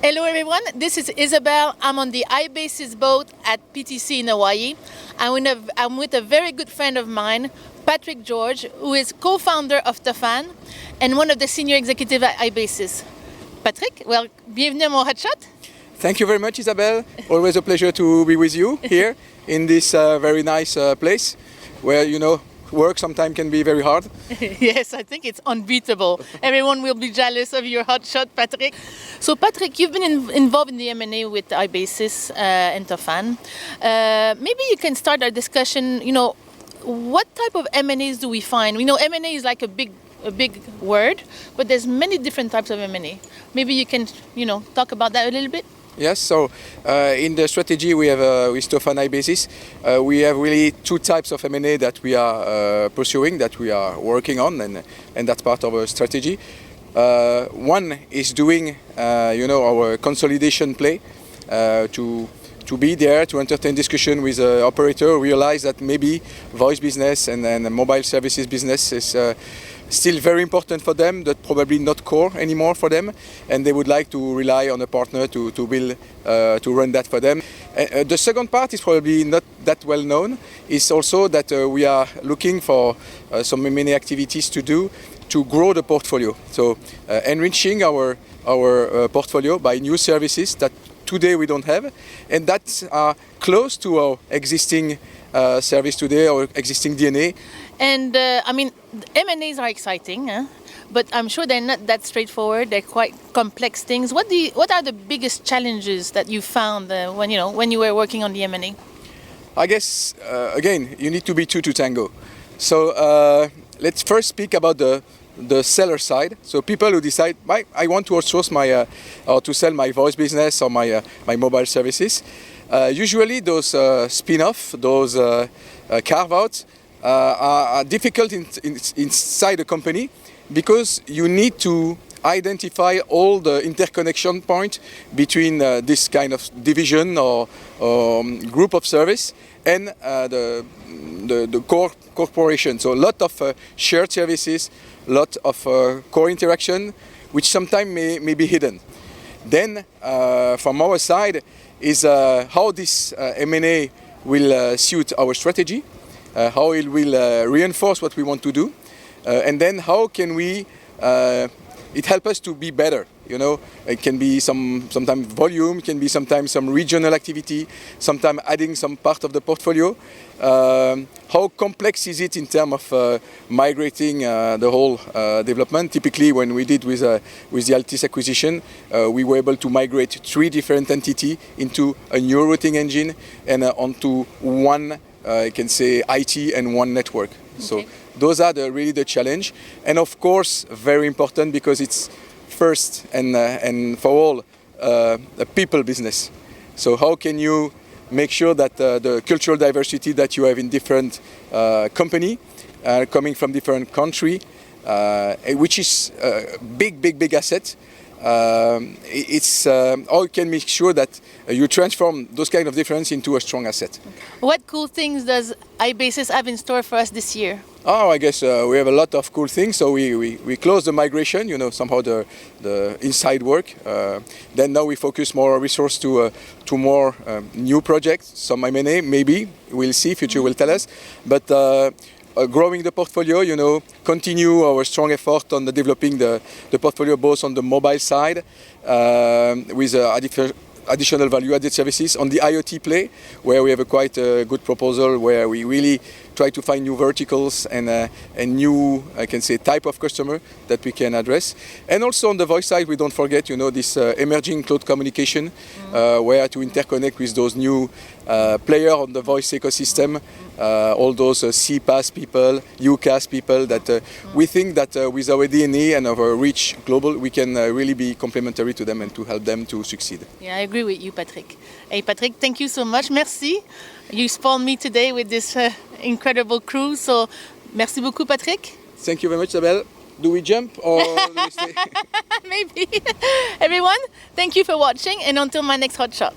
Hello everyone, this is Isabel. I'm on the iBASIS boat at PTC in Hawaii. I'm with a very good friend of mine, Patrick George, who is co-founder of Tofane and one of the senior executives at iBASIS. Patrick, well, bienvenue à mon Hotshot. Thank you very much, Isabel. Always a pleasure to be with you here in this very nice place where, work sometimes can be very hard. Yes, I think it's unbeatable. Everyone will be jealous of your hotshot, Patrick. So, Patrick, you've been involved in the M&A with iBASIS and Tofane. Maybe you can start our discussion. What type of M&As do we find? We know M&A is like a big word, but there's many different types of M&A. Maybe you can, talk about that a little bit. Yes, so in the strategy we have with Tofane iBASIS, we have really two types of M&A that we are pursuing, that we are working on, and that's part of our strategy. One is doing, our consolidation play to be there, to entertain discussion with the operator, realize that maybe voice business and mobile services business is still very important for them, but probably not core anymore for them, and they would like to rely on a partner to build, to run that for them. The second part is probably not that well known, is also that we are looking for some M&A activities to do to grow the portfolio. So enriching our portfolio by new services that today we don't have, and that are close to our existing service today, our existing DNA. And M&As are exciting, but I'm sure they're not that straightforward. They're quite complex things. What are the biggest challenges that you found when you were working on the M&A? I guess again, you need to be two to tango. So let's first speak about the seller side. So people who decide, I want to outsource or to sell my voice business or my mobile services. Usually those spin-off, those carve-outs are difficult inside a company, because you need to identify all the interconnection points between this kind of division or group of service and the core corporation. So a lot of shared services, a lot of core interaction, which sometimes may be hidden. Then from our side is how this M&A will suit our strategy, how it will reinforce what we want to do, and then how can we it help us to be better. It can be sometimes volume, it can be sometimes some regional activity, sometimes adding some part of the portfolio. How complex is it in terms of migrating the whole development? Typically, when we did with the Altis acquisition, we were able to migrate 3 different entities into a new routing engine and onto one, I can say, IT and one network. Okay. So those are really the challenge, and of course very important, because it's first and for all a people business. So how can you make sure that the cultural diversity that you have in different company coming from different country, which is a big asset, it's how you can make sure that you transform those kind of difference into a strong asset. What cool things does iBASIS have in store for us this year? Oh, I guess we have a lot of cool things. So we closed the migration, somehow the inside work. Then now we focus more resource to more new projects, some M&A, maybe, we'll see, future will tell us. But growing the portfolio, continue our strong effort on developing the portfolio both on the mobile side with additional value-added services, on the IoT play, where we have a quite good proposal where we really try to find new verticals and new, I can say, type of customer that we can address. And also on the voice side, we don't forget, this emerging cloud communication, where to interconnect with those new players on the voice ecosystem, all those CPaaS people, UCaaS people, that we think that with our DNA and our reach global, we can really be complementary to them and to help them to succeed. Yeah, I agree with you, Patrick. Hey, Patrick, thank you so much. Merci. You spoiled me today with this incredible cruise. So, merci beaucoup, Patrick. Thank you very much, Isabel. Do we jump or do we stay? Maybe. Everyone, thank you for watching, and until my next hot shot.